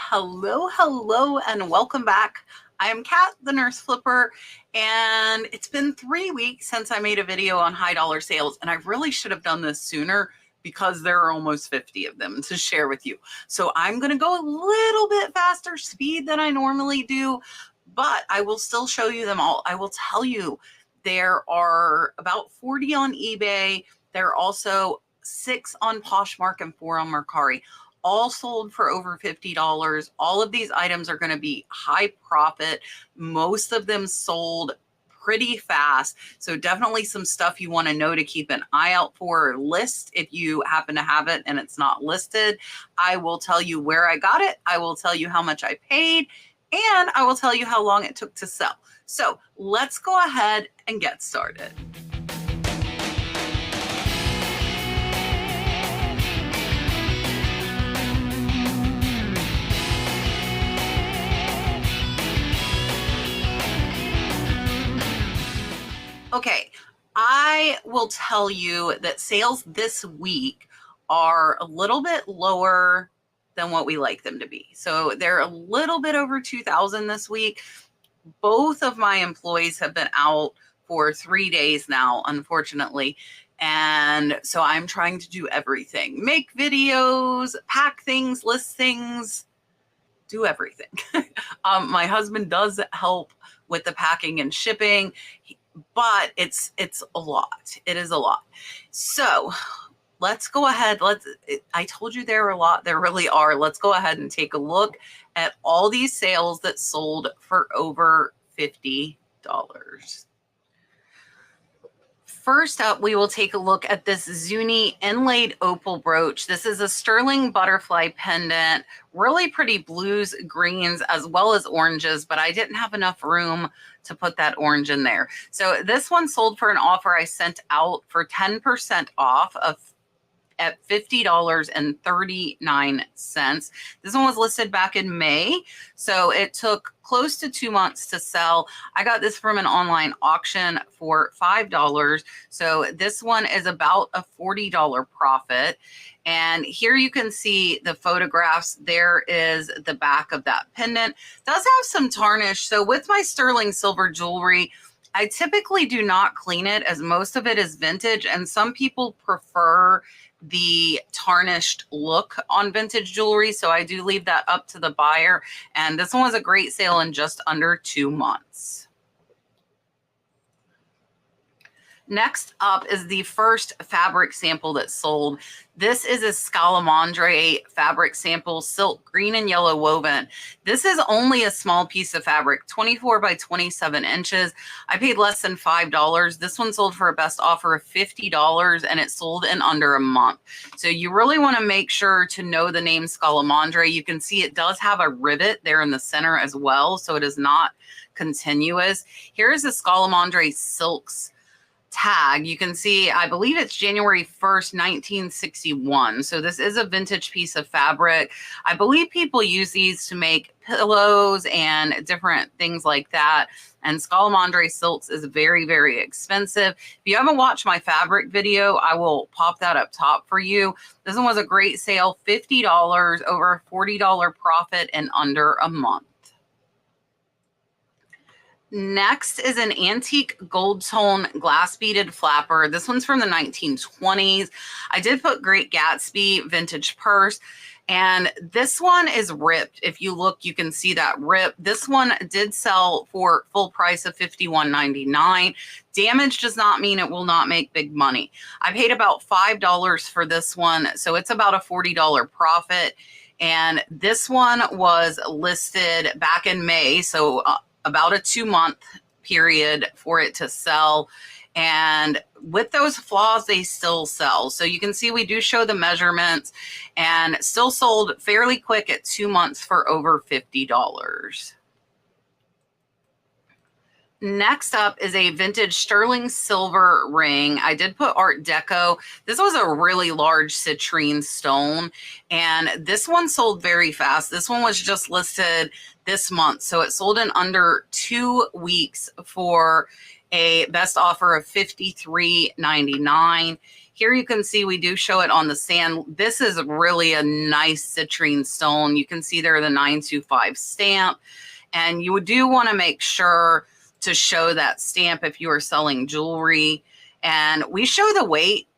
Hello, and welcome back. I am Kat, the Nurse Flipper, and it's been 3 weeks since I made a video on high dollar sales, and I really should have done this sooner because there are almost 50 of them to share with you. So I'm going to go a little bit faster speed than I normally do, but I will still show you them all. I will tell you there are about 40 on eBay. There are also 6 on Poshmark and 4 on Mercari. All sold for over $50. All of these items are going to be high profit. Most of them sold pretty fast. So definitely some stuff you want to know to keep an eye out for, or list if you happen to have it and it's not listed. I will tell you where I got it. I will tell you how much I paid, and I will tell you how long it took to sell. So let's go ahead and get started. Okay, I will tell you that sales this week are a little bit lower than what we like them to be. So they're a little bit over 2,000 this week. Both of my employees have been out for 3 days now, unfortunately. And so I'm trying to do everything. Make videos, pack things, list things, do everything. My husband does help with the packing and shipping, but it's a lot. It is a lot. So let's go ahead. I told you there are a lot. There really are. Let's go ahead and take a look at all these sales that sold for over $50. First up, we will take a look at this Zuni inlaid opal brooch. This is a sterling butterfly pendant, really pretty blues, greens, as well as oranges, but I didn't have enough room to put that orange in there. So this one sold for an offer I sent out for 10% off at $50.39. This one was listed back in May, so it took close to 2 months to sell. I got this from an online auction for $5, so this one is about a $40 profit. And here you can see the photographs. There is the back of that pendant. It does have some tarnish. So with my sterling silver jewelry, I typically do not clean it, as most of it is vintage, and some people prefer the tarnished look on vintage jewelry. So I do leave that up to the buyer. And this one was a great sale in just under 2 months. Next up is the first fabric sample that sold. This is a Scalamandre fabric sample, silk green and yellow woven. This is only a small piece of fabric, 24 by 27 inches. I paid less than $5. This one sold for a best offer of $50, and it sold in under a month. So you really want to make sure to know the name Scalamandre. You can see it does have a rivet there in the center as well, so it is not continuous. Here is the Scalamandre Silks tag. You can see, I believe it's January 1st, 1961. So this is a vintage piece of fabric. I believe people use these to make pillows and different things like that. And Scalamandre Silks is very, very expensive. If you haven't watched my fabric video, I will pop that up top for you. This one was a great sale, $50, over a $40 profit in under a month. Next is an antique gold tone glass beaded flapper. This one's from the 1920s. I did put Great Gatsby vintage purse, and this one is ripped. If you look, you can see that rip. This one did sell for full price of $51.99. Damage does not mean it will not make big money. I paid about $5 for this one, so it's about a $40 profit. And this one was listed back in May, so about a 2-month period for it to sell. And with those flaws, they still sell. So you can see we do show the measurements, and still sold fairly quick at 2 months for over $50. Next up is a vintage sterling silver ring. I did put Art Deco. This was a really large citrine stone, and this one sold very fast. This one was just listed this month, so it sold in under 2 weeks for a best offer of $53.99. Here you can see we do show it on the sand. This is really a nice citrine stone. You can see there the 925 stamp. And you do want to make sure to show that stamp if you are selling jewelry. And we show the weight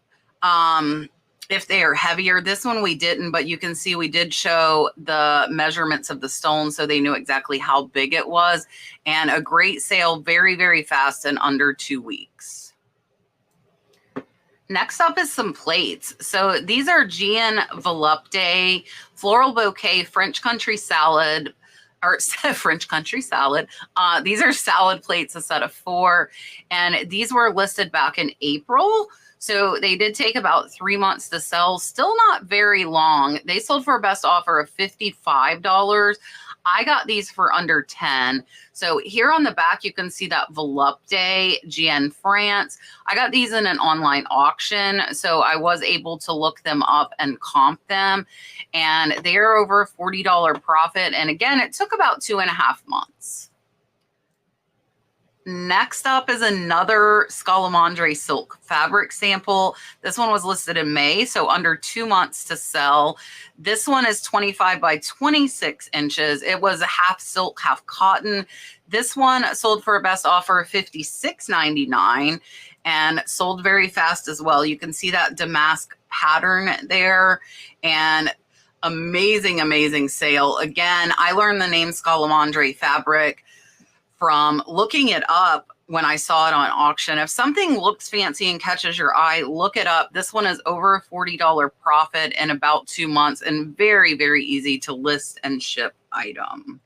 if they are heavier. This one we didn't, but you can see we did show the measurements of the stone so they knew exactly how big it was. And a great sale, very, very fast in under 2 weeks. Next up is some plates. So these are Gian Volupte Floral Bouquet French Country Salad, or French country salad. These are salad plates, a set of 4. And these were listed back in April. So they did take about 3 months to sell. Still not very long. They sold for a best offer of $55. I got these for under 10. So here on the back, you can see that Volupte, Gien, France. I got these in an online auction, so I was able to look them up and comp them. And they are over a $40 profit. And again, it took about 2.5 months. Next up is another Scalamandre silk fabric sample. This one was listed in May, so under 2 months to sell. This one is 25 by 26 inches. It was half silk, half cotton. This one sold for a best offer of $56.99 and sold very fast as well. You can see that damask pattern there, and amazing, amazing sale. Again, I learned the name Scalamandre fabric from looking it up when I saw it on auction. If something looks fancy and catches your eye, look it up. This one is over a $40 profit in about 2 months and very, very easy to list and ship item.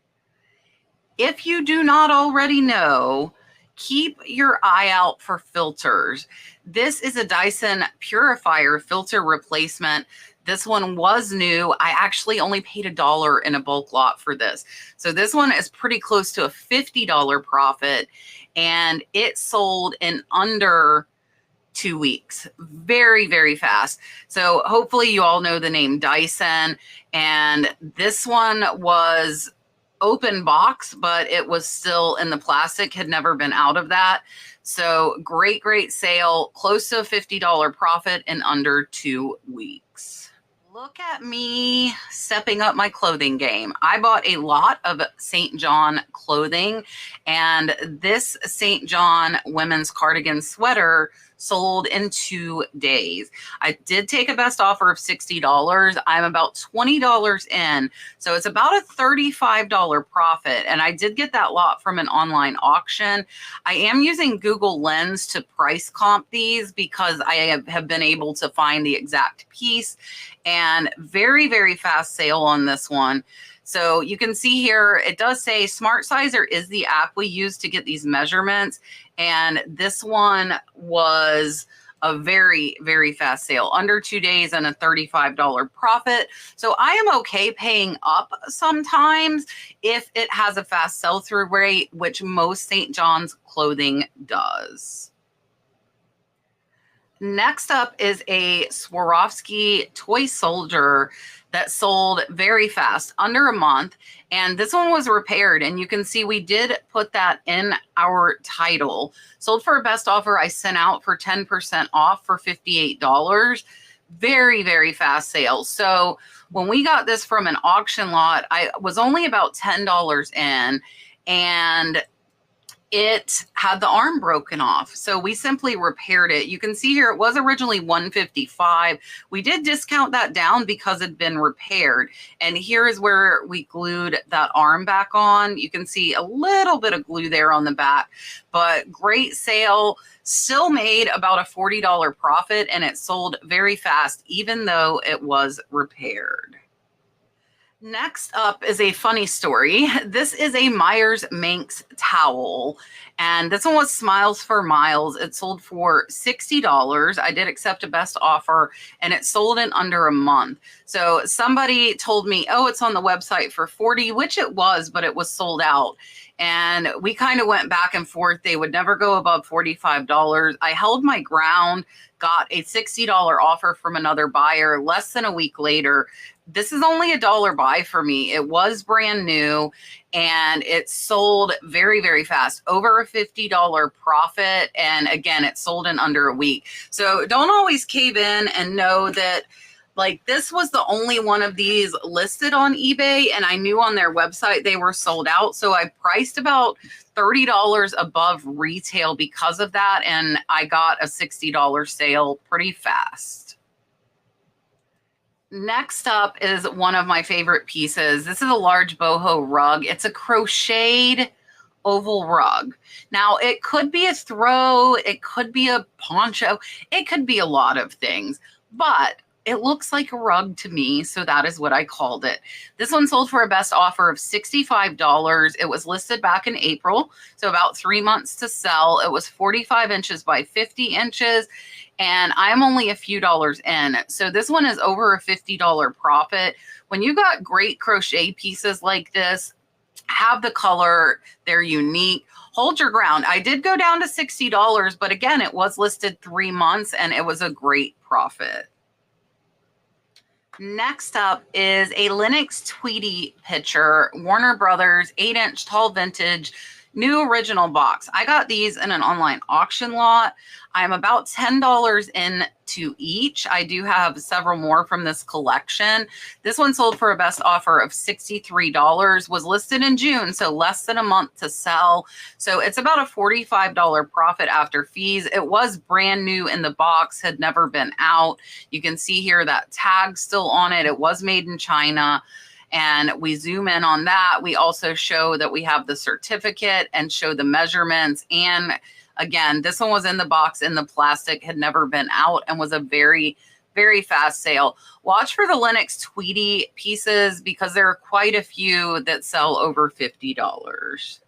If you do not already know, keep your eye out for filters. This is a Dyson purifier filter replacement. This one was new. I actually only paid $1 in a bulk lot for this. So this one is pretty close to a $50 profit, and it sold in under 2 weeks. Very, very fast. So hopefully you all know the name Dyson, and this one was open box, but it was still in the plastic, had never been out of that. So great, great sale, close to a $50 profit in under 2 weeks. Look at me stepping up my clothing game. I bought a lot of St. John clothing, and this St. John women's cardigan sweater sold in 2 days. I did take a best offer of $60. I'm about $20 in, so it's about a $35 profit, and I did get that lot from an online auction. I am using Google Lens to price comp these because I have been able to find the exact piece, and very, very fast sale on this one. So you can see here, it does say Smart Sizer is the app we use to get these measurements. And this one was a very, very fast sale, under 2 days and a $35 profit. So I am okay paying up sometimes if it has a fast sell-through rate, which most St. John's clothing does. Next up is a Swarovski toy soldier that sold very fast, under a month. And this one was repaired. And you can see we did put that in our title. Sold for a best offer I sent out for 10% off for $58. Very, very fast sale. So when we got this from an auction lot, I was only about $10 in, and it had the arm broken off. So we simply repaired it. You can see here, it was originally $155. We did discount that down because it had been repaired. And here is where we glued that arm back on. You can see a little bit of glue there on the back, but great sale. Still made about a $40 profit, and it sold very fast, even though it was repaired. Next up is a funny story. This is a Myers Manx towel, and this one was Smiles for Miles. It sold for $60. I did accept a best offer, and it sold in under a month. So somebody told me, oh, it's on the website for $40, which it was, but it was sold out. and we kind of went back and forth. They would never go above $45. I held my ground, got a $60 offer from another buyer less than a week later. This is only $1 buy for me. It was brand new and it sold very, very fast, over a $50 profit. And again, it sold in under a week. So don't always cave in and know that like this was the only one of these listed on eBay, and I knew on their website they were sold out. So I priced about $30 above retail because of that, and I got a $60 sale pretty fast. Next up is one of my favorite pieces. This is a large boho rug. It's a crocheted oval rug. Now, it could be a throw, it could be a poncho, it could be a lot of things, but it looks like a rug to me, so that is what I called it. This one sold for a best offer of $65. It was listed back in April, so about 3 months to sell. It was 45 inches by 50 inches, and I'm only a few dollars in. So this one is over a $50 profit. When you got great crochet pieces like this, have the color, they're unique. Hold your ground. I did go down to $60, but again, it was listed 3 months and it was a great profit. Next up is a Lenox Tweety picture, Warner Brothers 8-inch tall vintage, new original box. I got these in an online auction lot. I'm about $10 into each. I do have several more from this collection. This one sold for a best offer of $63, was listed in June, so less than a month to sell. So it's about a $45 profit after fees. It was brand new in the box, had never been out. You can see here that tag still on it. It was made in China. And we zoom in on that. We also show that we have the certificate and show the measurements. And again, this one was in the box in the plastic, had never been out, and was a very, very fast sale. Watch for the Lenox Tweety pieces because there are quite a few that sell over $50.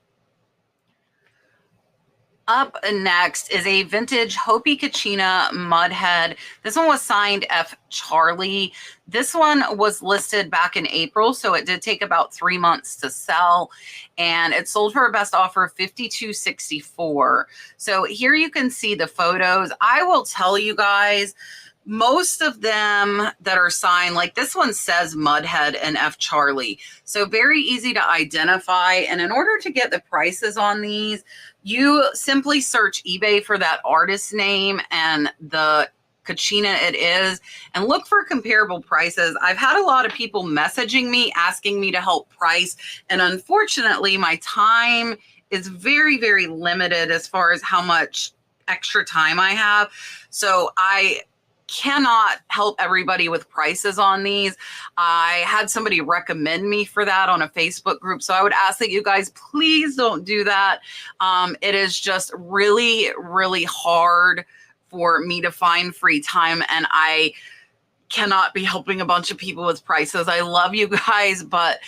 Up next is a vintage Hopi Kachina mud head. This one was signed F. Charlie. This one was listed back in April, so it did take about 3 months to sell, and it sold for a best offer of $52.64. So here you can see the photos. I will tell you guys, most of them that are signed, like this one says Mudhead and F. Charlie. So very easy to identify. And in order to get the prices on these, you simply search eBay for that artist name and the Kachina it is, and look for comparable prices. I've had a lot of people messaging me, asking me to help price. And unfortunately, my time is very, very limited as far as how much extra time I have. So I cannot help everybody with prices on these. I had somebody recommend me for that on a Facebook group. So I would ask that you guys please don't do that. It is just really, really hard for me to find free time, and I cannot be helping a bunch of people with prices. I love you guys, but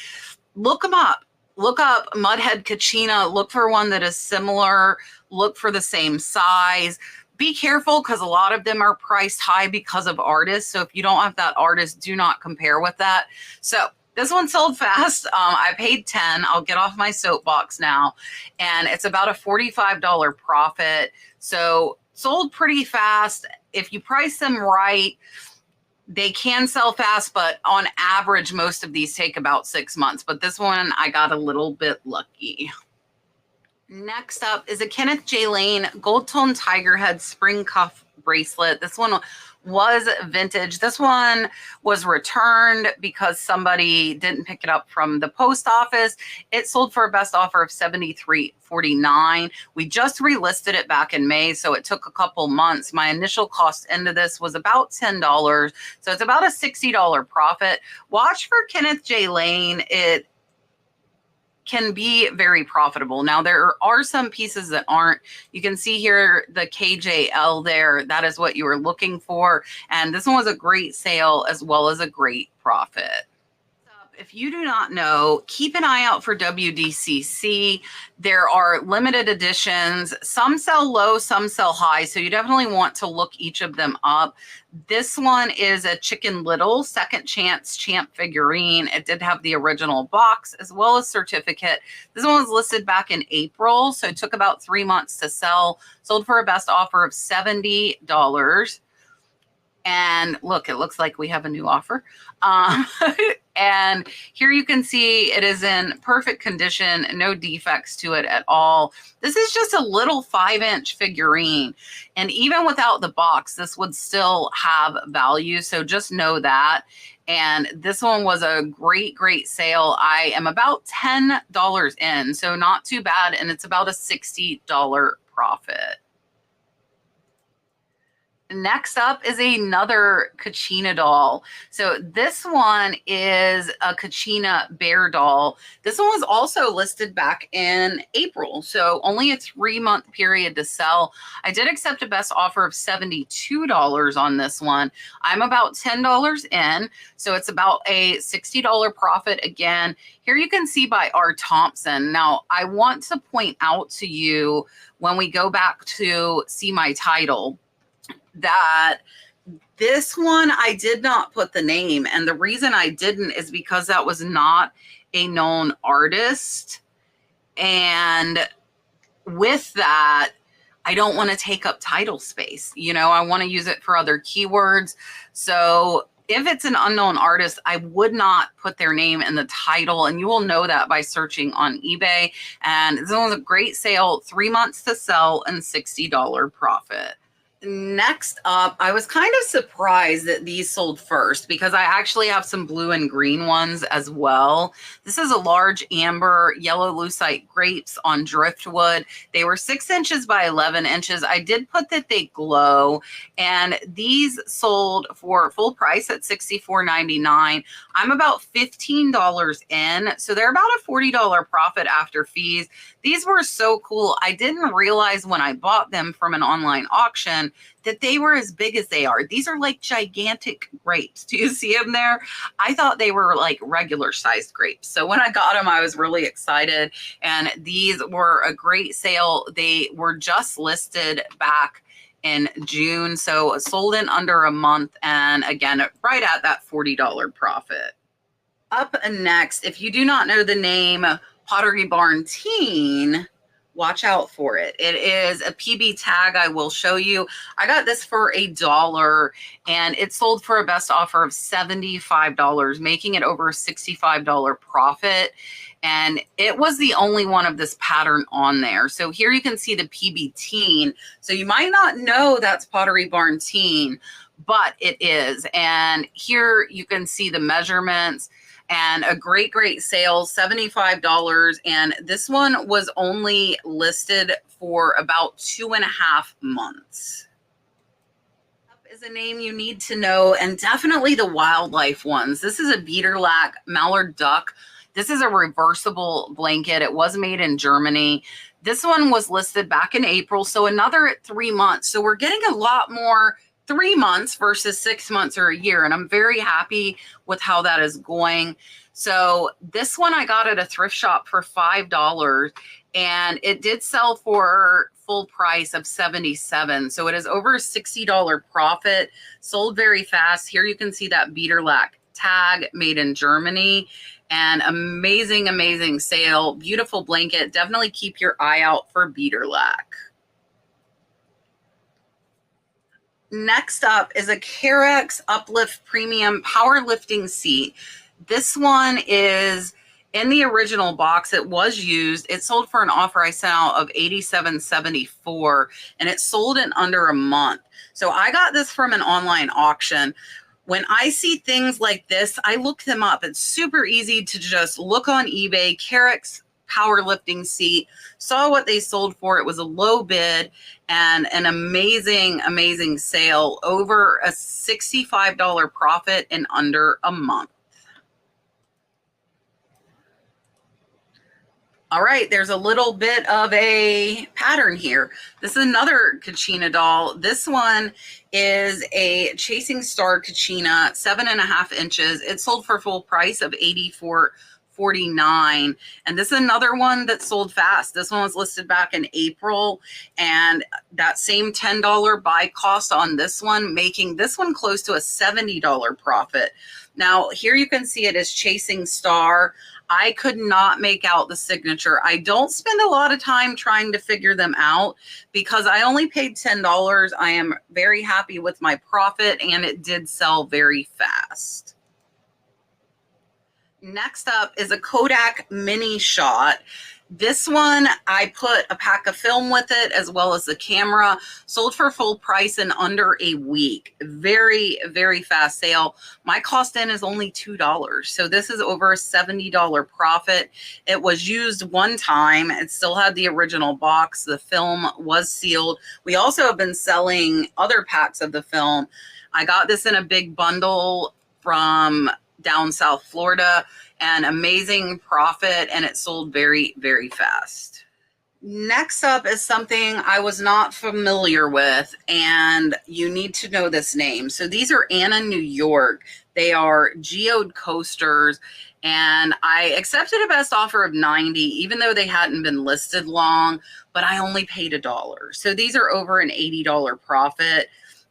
look them up. Look up Mudhead Kachina. Look for one that is similar. Look for the same size. Be careful because a lot of them are priced high because of artists. So if you don't have that artist, do not compare with that. So this one sold fast. I paid $10. I'll get off my soapbox now. And it's about a $45 profit. So sold pretty fast. If you price them right, they can sell fast, but on average, most of these take about 6 months. But this one, I got a little bit lucky. Next up is a Kenneth J. Lane gold tone tiger head spring cuff bracelet. This one was vintage. This one was returned because somebody didn't pick it up from the post office. It sold for a best offer of $73.49. We just relisted it back in May, so it took a couple months. My initial cost into this was about $10, so it's about a $60 profit. Watch for Kenneth J. Lane. It can be very profitable. Now, there are some pieces that aren't. You can see here the KJL there. That is what you were looking for. And this one was a great sale as well as a great profit. If you do not know, keep an eye out for WDCC. There are limited editions. Some sell low, some sell high, so you definitely want to look each of them up. This one is a Chicken Little Second Chance Champ figurine. It did have the original box as well as certificate. This one was listed back in April, so it took about 3 months to sell. Sold for a best offer of $70. And look, it looks like we have a new offer. And here you can see it is in perfect condition, no defects to it at all. This is just a little 5-inch figurine. And even without the box, this would still have value. So just know that. And this one was a great, great sale. I am about $10 in, so not too bad. And it's about a $60 profit. Next up is another Kachina doll. So this one is a Kachina bear doll. This one was also listed back in April, so only a 3-month period to sell. I did accept a best offer of $72 on this one. I'm about $10 in, so it's about a $60 profit again. Here you can see by R. Thompson. Now, I want to point out to you when we go back to see my title, that this one I did not put the name, and the reason I didn't is because that was not a known artist, and with that I don't want to take up title space. You know, I want to use it for other keywords. So if it's an unknown artist, I would not put their name in the title, and you will know that by searching on eBay. And this was a great sale, 3 months to sell and $60 profit. Next up, I was kind of surprised that these sold first because I actually have some blue and green ones as well. This is a large amber yellow lucite grapes on driftwood. They were 6 inches by 11 inches. I did put that they glow, and these sold for full price at $64.99. I'm about $15 in, so they're about a $40 profit after fees. These were so cool. I didn't realize when I bought them from an online auction that they were as big as they are. These are like gigantic grapes. Do you see them there? I thought they were like regular sized grapes. So when I got them, I was really excited. And these were a great sale. They were just listed back in June. So sold in under a month. And again, right at that $40 profit. Up next, if you do not know the name Pottery Barn Teen, watch out for it. It is a PB tag. I will show you. I got this for $1 and it sold for a best offer of $75, making it over a $65 profit. And it was the only one of this pattern on there. So here you can see the PB Teen. So you might not know that's Pottery Barn Teen, but it is. And here you can see the measurements. And a great, great sale, $75. And this one was only listed for about 2.5 months. Is a name you need to know, and definitely the wildlife ones. This is a Biederlack mallard duck. This is a reversible blanket. It was made in Germany. This one was listed back in April, so another at 3 months. So we're getting a lot more 3 months versus 6 months or a year. And I'm very happy with how that is going. So this one I got at a thrift shop for $5 and it did sell for full price of $77. So it is over a $60 profit, sold very fast. Here you can see that Biederlack tag, made in Germany, and amazing, amazing sale. Beautiful blanket. Definitely keep your eye out for Biederlack. Next up is a Carex Uplift Premium Powerlifting Seat. This one is in the original box. It was used. It sold for an offer I sent out of $87.74, and it sold in under a month. So I got this from an online auction. When I see things like this, I look them up. It's super easy to just look on eBay, Carex powerlifting seat, saw what they sold for. It was a low bid and an amazing, amazing sale, over a $65 profit in under a month. All right, there's a little bit of a pattern here. This is another Kachina doll. This one is a Chasing Star Kachina, 7.5 inches. It sold for full price of $84.49. And this is another one that sold fast. This one was listed back in April, and that same $10 buy cost on this one, making this one close to a $70 profit. Now, here you can see it as Chasing Star. I could not make out the signature. I don't spend a lot of time trying to figure them out because I only paid $10. I am very happy with my profit, and it did sell very fast. Next up is a Kodak Mini Shot. This one, I put a pack of film with it as well as the camera. Sold for full price in under a week. Very, very fast sale. My cost in is only $2. So this is over a $70 profit. It was used one time. It still had the original box. The film was sealed. We also have been selling other packs of the film. I got this in a big bundle from down South Florida. An amazing profit, and it sold very, very fast. Next up is something I was not familiar with, and you need to know this name. So these are Anna New York. They are geode coasters, and I accepted a best offer of $90, even though they hadn't been listed long, but I only paid $1. So these are over an $80 profit.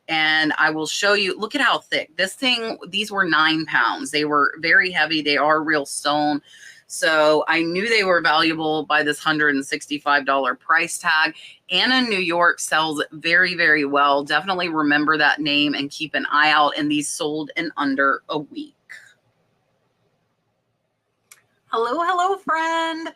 And I will show you, look at how thick this thing, these were 9 pounds. They were very heavy. They are real stone. So I knew they were valuable by this $165 price tag. Anna New York sells very, very well. Definitely remember that name and keep an eye out. And these sold in under a week. Hello, hello, friend.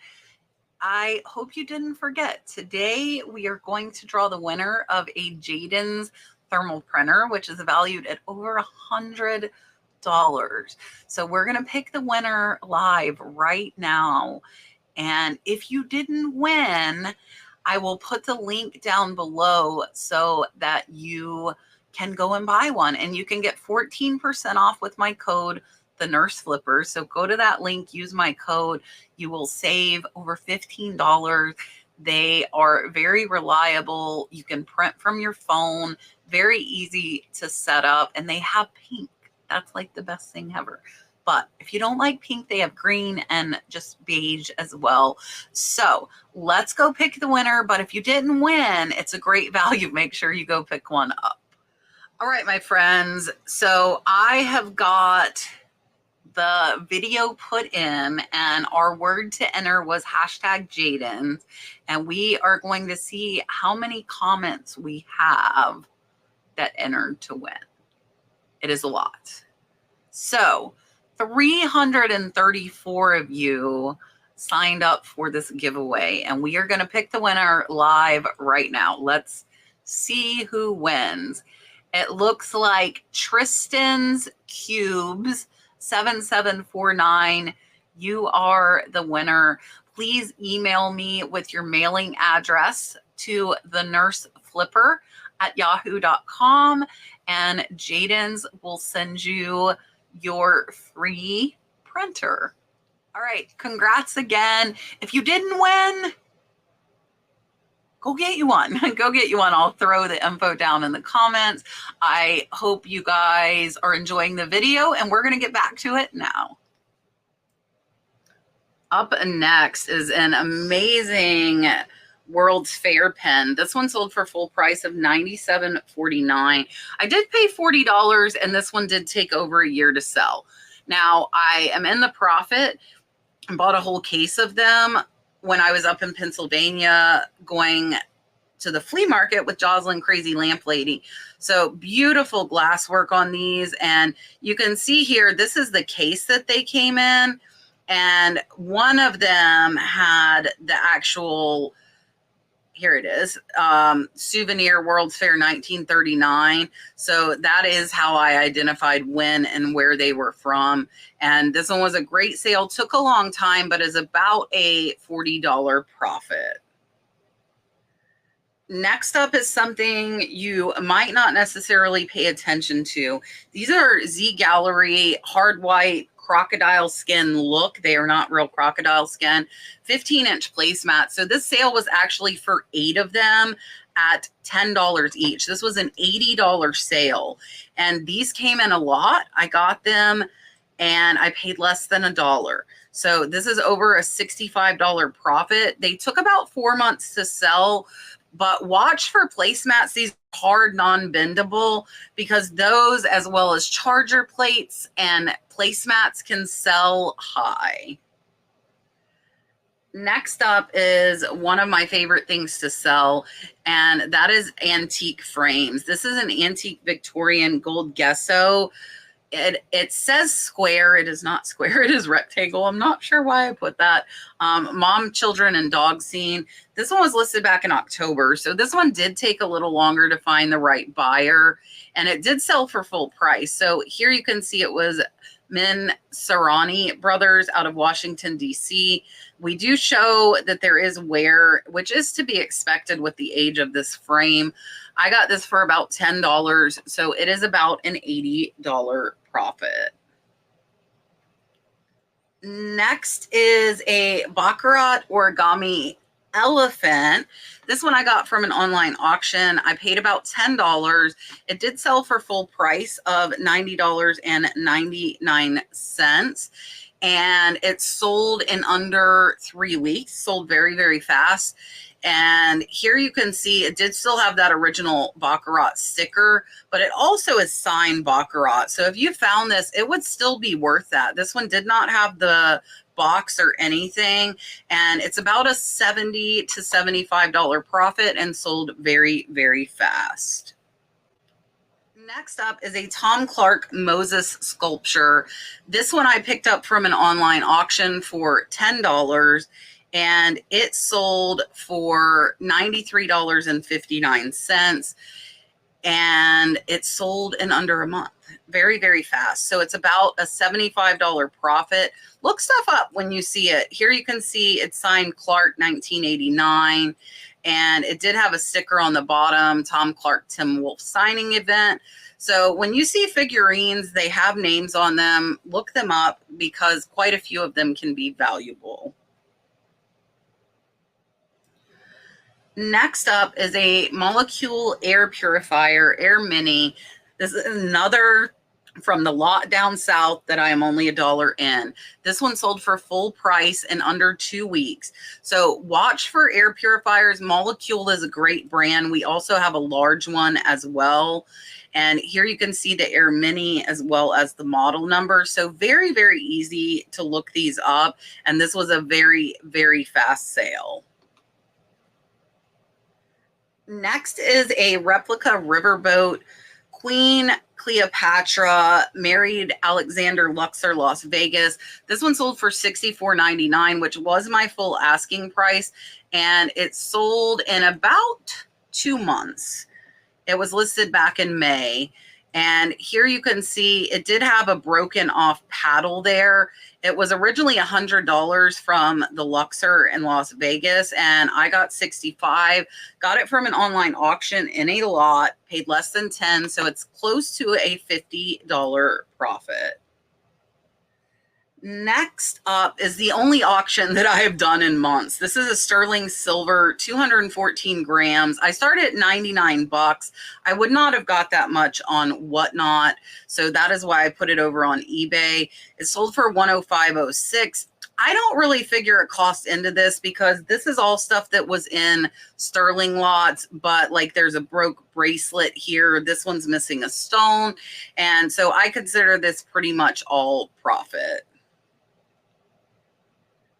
I hope you didn't forget. Today, we are going to draw the winner of a Jaden's thermal printer, which is valued at over $100. So we're going to pick the winner live right now. And if you didn't win, I will put the link down below so that you can go and buy one. And you can get 14% off with my code, the Nurse Flipper. So go to that link, use my code. You will save over $15. They are very reliable. You can print from your phone. Very easy to set up, and they have pink. That's like the best thing ever. But if you don't like pink, they have green and just beige as well. So let's go pick the winner. But if you didn't win, it's a great value. Make sure you go pick one up. All right, my friends. So I have got the video put in, and our word to enter was #Jaden's. And we are going to see how many comments we have that entered to win. It is a lot. So 334 of you signed up for this giveaway, and we are going to pick the winner live right now. Let's see who wins. It looks like Tristan's Cubes 7749. You are the winner. Please email me with your mailing address to the Nurse Flipper at yahoo.com, and Jaden's will send you your free printer. All right, congrats again. If you didn't win, go get you one. Go get you one. I'll throw the info down in the comments. I hope you guys are enjoying the video, and we're going to get back to it now. Up next is an amazing World's Fair pen. This one sold for full price of $97.49. I did pay $40, and this one did take over a year to sell. Now, I am in the profit and bought a whole case of them when I was up in Pennsylvania going to the flea market with Jocelyn Crazy Lamp Lady. So beautiful glass work on these. And you can see here, this is the case that they came in. And one of them had the actual, here it is, souvenir World's Fair 1939. So that is how I identified when and where they were from. And this one was a great sale. Took a long time, but is about a $40 profit. Next up is something you might not necessarily pay attention to. These are Z Gallery hard white crocodile skin look. They are not real crocodile skin. 15-inch placemats. So this sale was actually for 8 of them at $10 each. This was an $80 sale. And these came in a lot. I got them and I paid less than $1. So this is over a $65 profit. They took about 4 months to sell, but watch for placemats. These hard, non-bendable, because those, as well as charger plates and placemats, can sell high. Next up is one of my favorite things to sell, and that is antique frames. This is an antique Victorian gold gesso. It says square. It is not square. It is rectangle. I'm not sure why I put that. Mom, children, and dog scene. This one was listed back in October. So this one did take a little longer to find the right buyer, and it did sell for full price. So here you can see it was Min Sarani Brothers out of Washington, D.C. We do show that there is wear, which is to be expected with the age of this frame. I got this for about $10, so it is about an $80 profit. Next is a Baccarat origami elephant. This one I got from an online auction. I paid about $10. It did sell for full price of $90.99. And it sold in under 3 weeks, sold very, very fast. And here you can see it did still have that original Baccarat sticker, but it also is signed Baccarat. So if you found this, it would still be worth that. This one did not have the box or anything, and it's about a $70 to $75 profit and sold very, very fast. Next up is a Tom Clark Moses sculpture. This one I picked up from an online auction for $10, and it sold for $93.59, and it sold in under a month. Very, very fast. So it's about a $75 profit. Look stuff up when you see it. Here you can see it's signed Clark 1989, and it did have a sticker on the bottom, Tom Clark Tim Wolf signing event. So when you see figurines, they have names on them. Look them up because quite a few of them can be valuable. Next up is a Molecule Air Purifier, Air Mini. This is another from the lot down south that I am only $1 in. This one sold for full price in under 2 weeks. So watch for air purifiers. Molecule is a great brand. We also have a large one as well. And here you can see the Air Mini as well as the model number. So very, very easy to look these up. And this was a very, very fast sale. Next is a replica riverboat, Queen Cleopatra, married Alexander Luxor, Las Vegas. This one sold for $64.99, which was my full asking price, and it sold in about 2 months. It was listed back in May. And here you can see it did have a broken off paddle there. It was originally $100 from the Luxor in Las Vegas, and I got $65. Got it from an online auction in a lot, paid less than $10, so it's close to a $50 profit. Next up is the only auction that I have done in months. This is a sterling silver, 214 grams. I started at 99 bucks. I would not have got that much on Whatnot, so that is why I put it over on eBay. It sold for $105.06. I don't really figure a cost into this because this is all stuff that was in sterling lots, but like there's a broke bracelet here. This one's missing a stone, and so I consider this pretty much all profit.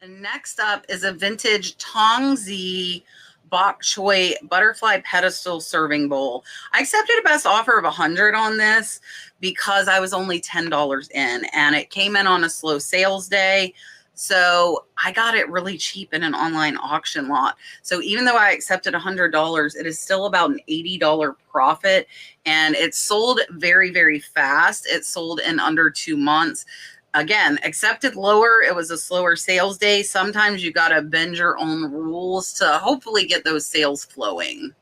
And next up is a vintage Tongzi bok choy butterfly pedestal serving bowl. I accepted a best offer of $100 on this because I was only $10 in, and it came in on a slow sales day. So I got it really cheap in an online auction lot. So even though I accepted $100, it is still about an $80 profit, and it sold very, very fast. It sold in under 2 months. Again, accepted lower. It was a slower sales day. Sometimes you got to bend your own rules to hopefully get those sales flowing.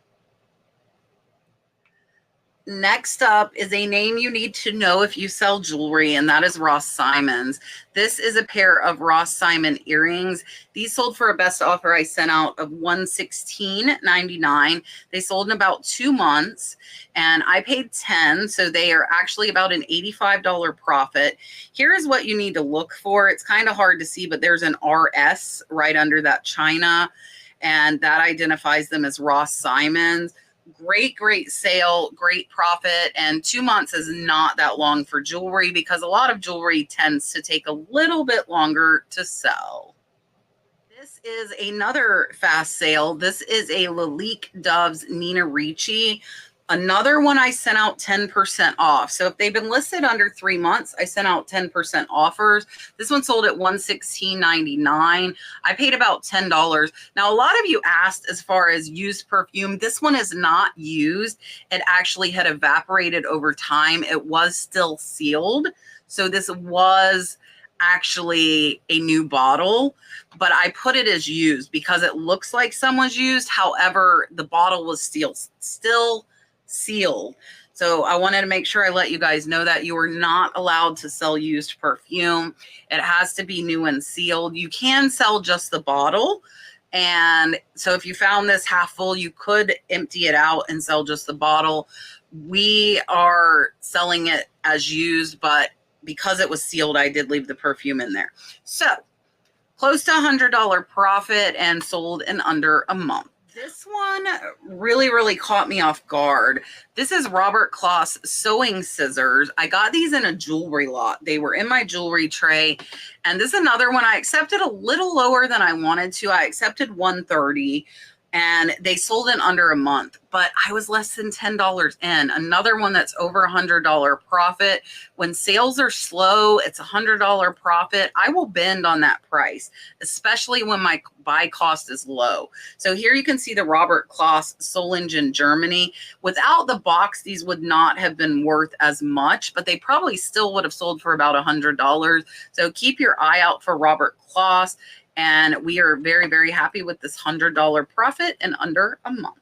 Next up is a name you need to know if you sell jewelry, and that is Ross Simons. This is a pair of Ross Simon earrings. These sold for a best offer I sent out of $116.99. They sold in about 2 months, and I paid $10, so they are actually about an $85 profit. Here is what you need to look for. It's kind of hard to see, but there's an RS right under that china, and that identifies them as Ross Simons. Great sale, great profit, and 2 months is not that long for jewelry because a lot of jewelry tends to take a little bit longer to sell. This is another fast sale. This is a Lalique Doves Nina Ricci. Another one I sent out 10% off. So if they've been listed under 3 months, I sent out 10% offers. This one sold at $116.99. I paid about $10. Now, a lot of you asked as far as used perfume. This one is not used. It actually had evaporated over time. It was still sealed. So this was actually a new bottle, but I put it as used because it looks like someone's used. However, the bottle was still sealed. So I wanted to make sure I let you guys know that you are not allowed to sell used perfume. It has to be new and sealed. You can sell just the bottle. And so if you found this half full, you could empty it out and sell just the bottle. We are selling it as used, but because it was sealed, I did leave the perfume in there. So close to $100 profit and sold in under a month. This one really caught me off guard. This is Robert Kloss sewing scissors. I got these in a jewelry lot. They were in my jewelry tray. And this is another one I accepted a little lower than I wanted to. I accepted $130 and they sold in under a month, but I was less than $10 in. Another one that's over $100 profit. When sales are slow, it's $100 profit. I will bend on that price, especially when my buy cost is low. So here you can see the Robert Kloss Solingen Germany. Without the box, these would not have been worth as much, but they probably still would have sold for about $100. So keep your eye out for Robert Kloss. And we are very happy with this $100 profit in under a month.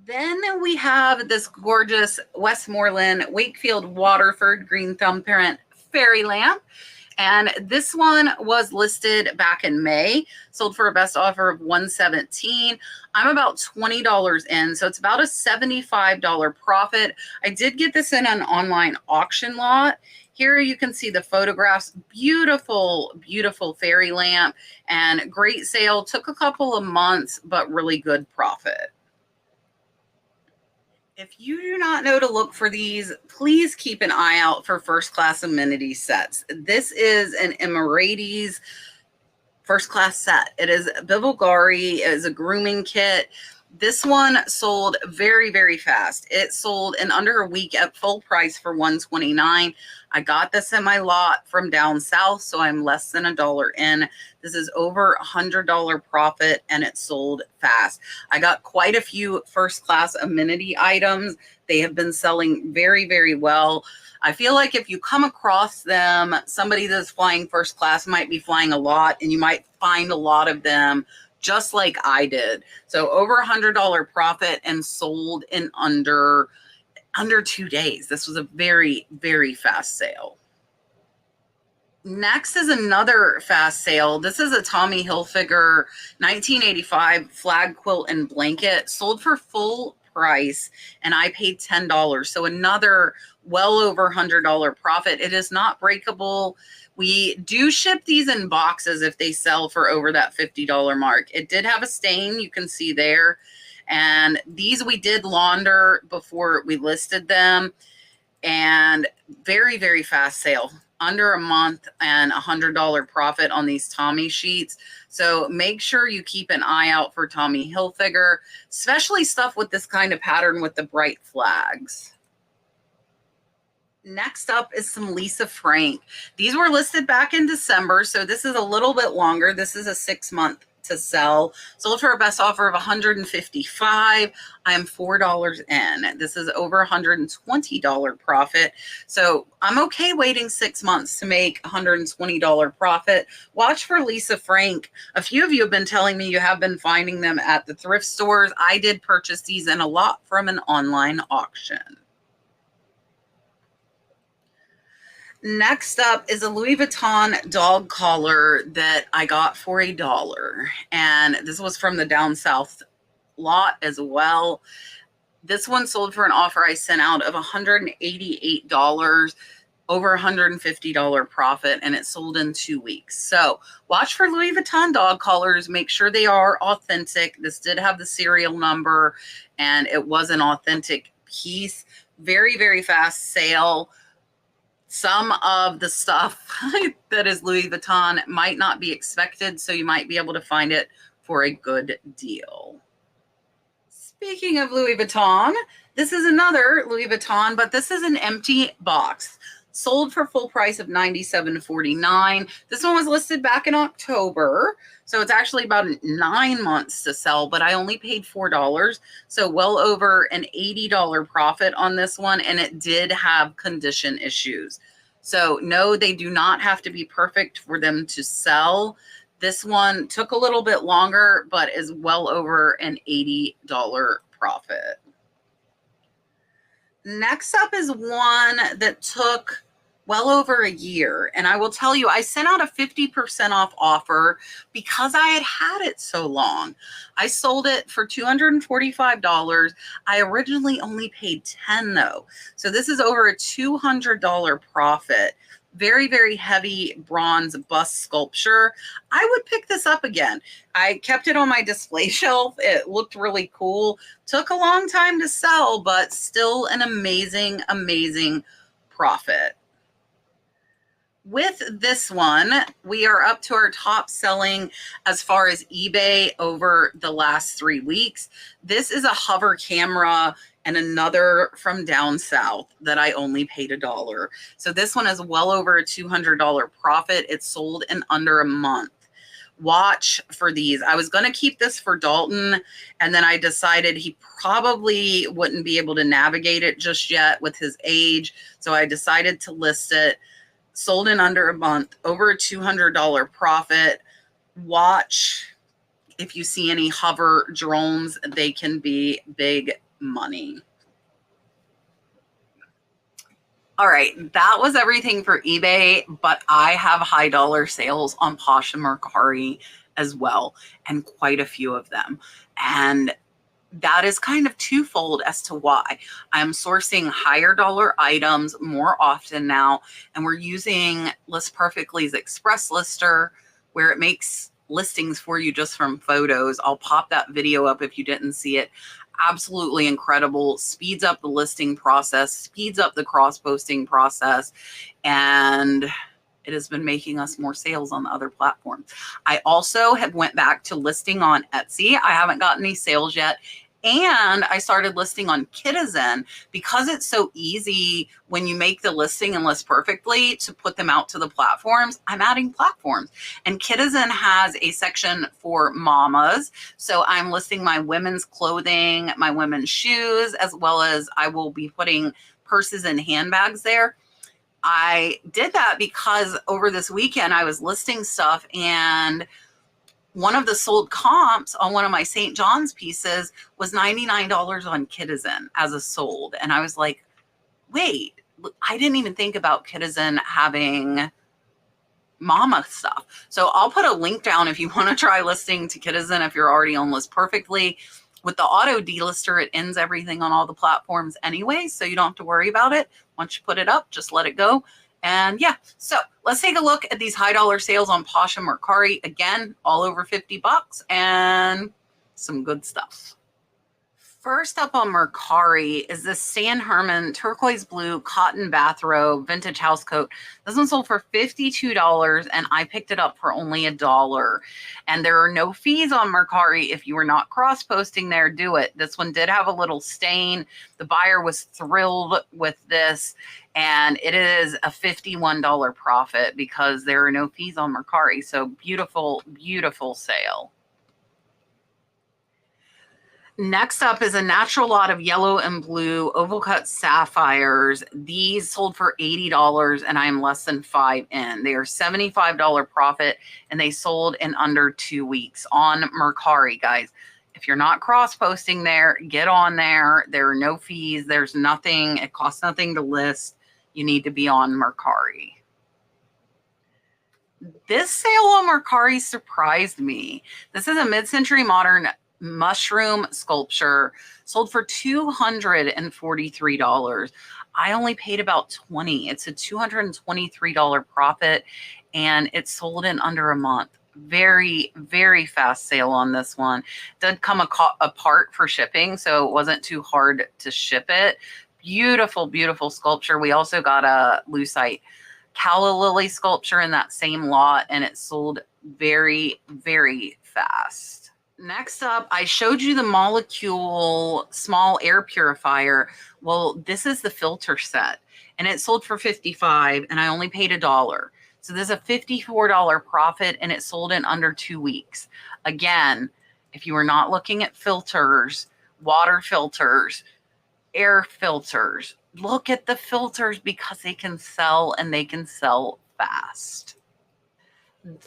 Then we have this gorgeous Westmoreland Wakefield Waterford green thumbprint fairy lamp. And this one was listed back in May, sold for a best offer of $117. I'm about $20 in, so it's about a $75 profit. I did get this in an online auction lot. Here you can see the photographs. Beautiful fairy lamp and great sale. Took a couple of months, but really good profit. If you do not know to look for these, please keep an eye out for first class amenity sets. This is an Emirates first class set. It is Bivilgari. It is a grooming kit. This one sold very fast. It sold in under a week at full price for $129. I got this in my lot from down south, so I'm less than $1 in. This is over $100 profit, and it sold fast. I got quite a few first class amenity items. They have been selling very well. I feel like if you come across them, somebody that's flying first class might be flying a lot, and you might find a lot of them just like I did. So over $100 profit and sold in under 2 days. This was a very fast sale. Next is another fast sale. This is a Tommy Hilfiger 1985 flag quilt and blanket, sold for full price, and I paid $10. So another well over $100 profit. It is not breakable. We do ship these in boxes if they sell for over that $50 mark. It did have a stain, you can see there. And these we did launder before we listed them. And very fast sale. Under a month and $100 profit on these Tommy sheets. So make sure you keep an eye out for Tommy Hilfiger, especially stuff with this kind of pattern with the bright flags. Next up is some Lisa Frank. These were listed back in December, so this is a little bit longer. This is a 6-month to sell. Sold for a best offer of $155. I am $4 in. This is over $120 profit. So I'm okay waiting 6 months to make $120 profit. Watch for Lisa Frank. A few of you have been telling me you have been finding them at the thrift stores. I did purchase these in a lot from an online auction. Next up is a Louis Vuitton dog collar that I got for $1. And this was from the down south lot as well. This one sold for an offer I sent out of $188, over $150 profit, and it sold in 2 weeks. So watch for Louis Vuitton dog collars. Make sure they are authentic. This did have the serial number, and it was an authentic piece. Very, very fast sale. Some of the stuff that is Louis Vuitton might not be expected, so you might be able to find it for a good deal. Speaking of Louis Vuitton, this is another Louis Vuitton, but this is an empty box. Sold for full price of $97.49. This one was listed back in October, so it's actually about 9 months to sell, but I only paid $4, so well over an $80 profit on this one, and it did have condition issues. So no, they do not have to be perfect for them to sell. This one took a little bit longer, but is well over an $80 profit. Next up is one that took well over a year. And I will tell you, I sent out a 50% off offer because I had had it so long. I sold it for $245. I originally only paid $10 though. So this is over a $200 profit. Very, very heavy bronze bust sculpture. I would pick this up again. I kept it on my display shelf. It looked really cool. Took a long time to sell, but still an amazing, amazing profit. With this one, we are up to our top selling as far as eBay over the last 3 weeks. This is a hover camera and another from down south that I only paid $1. So this one is well over a $200 profit. It sold in under a month. Watch for these. I was going to keep this for Dalton, and then I decided he probably wouldn't be able to navigate it just yet with his age. So I decided to list it. Sold in under a month, over a $200 profit. Watch if you see any hover drones, they can be big money. All right, that was everything for eBay, but I have high dollar sales on Posh and Mercari as well, and quite a few of them. And that is kind of twofold as to why. I'm sourcing higher dollar items more often now, and we're using List Perfectly's Express Lister, where it makes listings for you just from photos. I'll pop that video up if you didn't see it. Absolutely incredible. Speeds up the listing process, speeds up the cross-posting process, and it has been making us more sales on the other platforms. I also have went back to listing on Etsy. I haven't gotten any sales yet. And I started listing on Kitizen because it's so easy when you make the listing and List Perfectly to put them out to the platforms. I'm adding platforms, and Kitizen has a section for mamas. So I'm listing my women's clothing, my women's shoes, as well as I will be putting purses and handbags there. I did that because over this weekend I was listing stuff, and one of the sold comps on one of my St. John's pieces was $99 on Kitizen as a sold. And I was like, wait, I didn't even think about Kitizen having mama stuff. So I'll put a link down if you want to try listing to Kitizen if you're already on List Perfectly. With the auto delister, it ends everything on all the platforms anyway, so you don't have to worry about it. Once you put it up, just let it go. And yeah, so let's take a look at these high dollar sales on Posh and Mercari. Again, all over 50 bucks and some good stuff. First up on Mercari is this Stan Herman turquoise blue cotton bathrobe vintage house coat. This one sold for $52 and I picked it up for only $1. And there are no fees on Mercari. If you were not cross-posting there, do it. This one did have a little stain. The buyer was thrilled with this, and it is a $51 profit because there are no fees on Mercari. So beautiful, beautiful sale. Next up is a natural lot of yellow and blue oval cut sapphires. These sold for $80 and I'm less than 5 in. They are $75 profit and they sold in under 2 weeks on Mercari, guys. If you're not cross-posting there, get on there. There are no fees. There's nothing. It costs nothing to list. you need to be on Mercari. This sale on Mercari surprised me. This is a mid-century modern mushroom sculpture sold for $243. I only paid about $20. It's a $223 profit, and it sold in under a month. Very, very fast sale on this one. Did come apart for shipping, so it wasn't too hard to ship it. Beautiful, beautiful sculpture. We also got a lucite calla lily sculpture in that same lot, and it sold very, very fast. Next up, I showed you the molecule small air purifier. Well, this is the filter set, and it sold for $55, and I only paid $1. So there's a $54 profit, and it sold in under 2 weeks. Again, if you are not looking at filters, water filters, air filters, look at the filters because they can sell, and they can sell fast.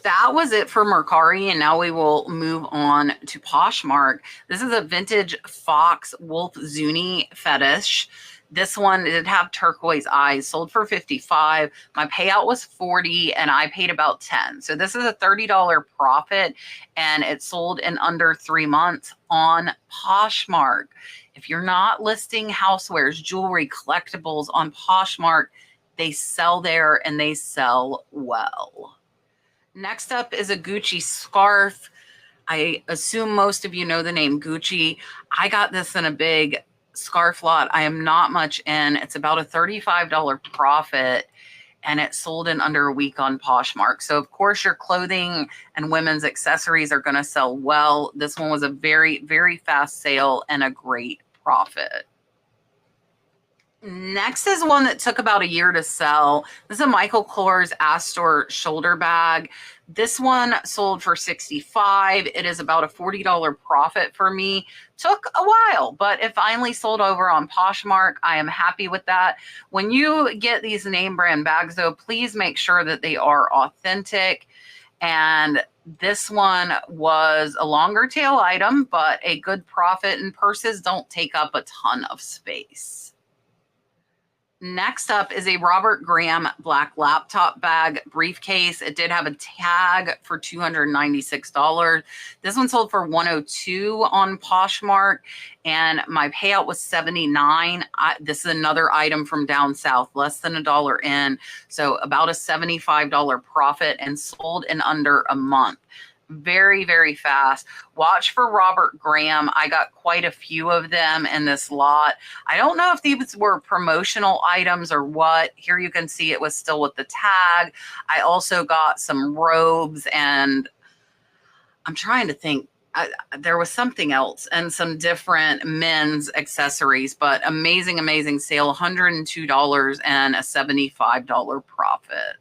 That was it for Mercari, and now we will move on to Poshmark. This is a vintage fox wolf zuni fetish. This one did have turquoise eyes, sold for $55. My payout was $40, and I paid about $10. So this is a $30 profit, and it sold in under 3 months on Poshmark. If you're not listing housewares, jewelry, collectibles on Poshmark, they sell there, and they sell well. Next up is a Gucci scarf. I assume most of you know the name Gucci. I got this in a big scarf lot. I am not much in. It's about a $35 profit, and it sold in under a week on Poshmark. So of course your clothing and women's accessories are going to sell well. This one was a very, very fast sale and a great profit. Next is one that took about a year to sell. This is a Michael Kors Astor shoulder bag. This one sold for $65. It is about a $40 profit for me. Took a while, but it finally sold over on Poshmark. I am happy with that. When you get these name brand bags, though, please make sure that they are authentic. And this one was a longer tail item, but a good profit, and purses don't take up a ton of space. Next up is a Robert Graham black laptop bag briefcase. It did have a tag for $296. This one sold for $102 on Poshmark, and my payout was $79. This is another item from down south, less than $1 in, so about a $75 profit, and sold in under a month. Very, very fast. Watch for Robert Graham. I got quite a few of them in this lot. I don't know if these were promotional items or what. Here you can see it was still with the tag. I also got some robes, and I'm trying to think. There was something else, and some different men's accessories, but amazing, amazing sale. $102 and a $75 profit.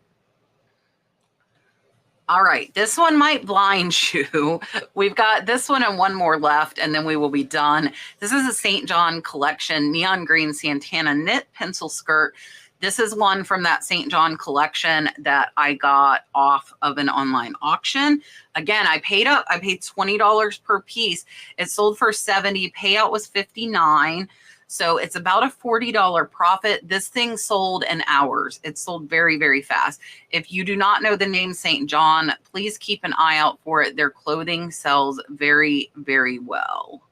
All right, this one might blind you. We've got this one and one more left, and then we will be done. This is a St. John collection, neon green Santana knit pencil skirt. This is one from that St. John collection that I got off of an online auction. Again, I paid $20 per piece. It sold for $70. Payout was $59. So it's about a $40 profit. This thing sold in hours. It sold very, very fast. If you do not know the name St. John, please keep an eye out for it. Their clothing sells very, very well.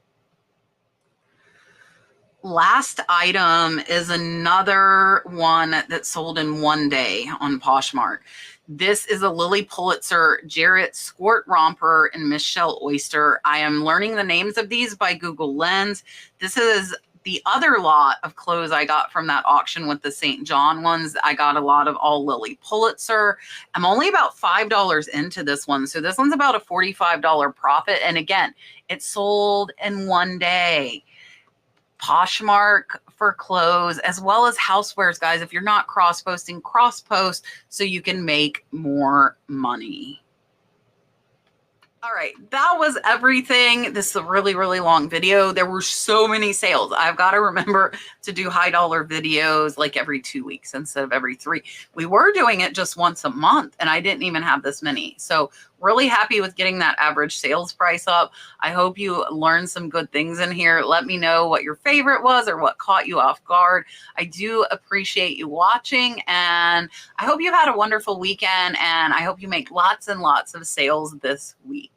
Last item is another one that sold in one day on Poshmark. This is a Lily Pulitzer Jarrett Squirt Romper and Michelle Oyster. I am learning the names of these by Google Lens. This is the other lot of clothes I got from that auction with the St. John ones. I got a lot of all Lily Pulitzer. I'm only about $5 into this one. So this one's about a $45 profit. And again, it sold in one day. Poshmark for clothes as well as housewares, guys. If you're not cross-posting, cross-post so you can make more money. All right, that was everything. This is a really, really long video. There were so many sales. I've got to remember to do high dollar videos like every 2 weeks instead of every 3. We were doing it just once a month and I didn't even have this many. So really happy with getting that average sales price up. I hope you learned some good things in here. Let me know what your favorite was or what caught you off guard. I do appreciate you watching, and I hope you've had a wonderful weekend, and I hope you make lots and lots of sales this week.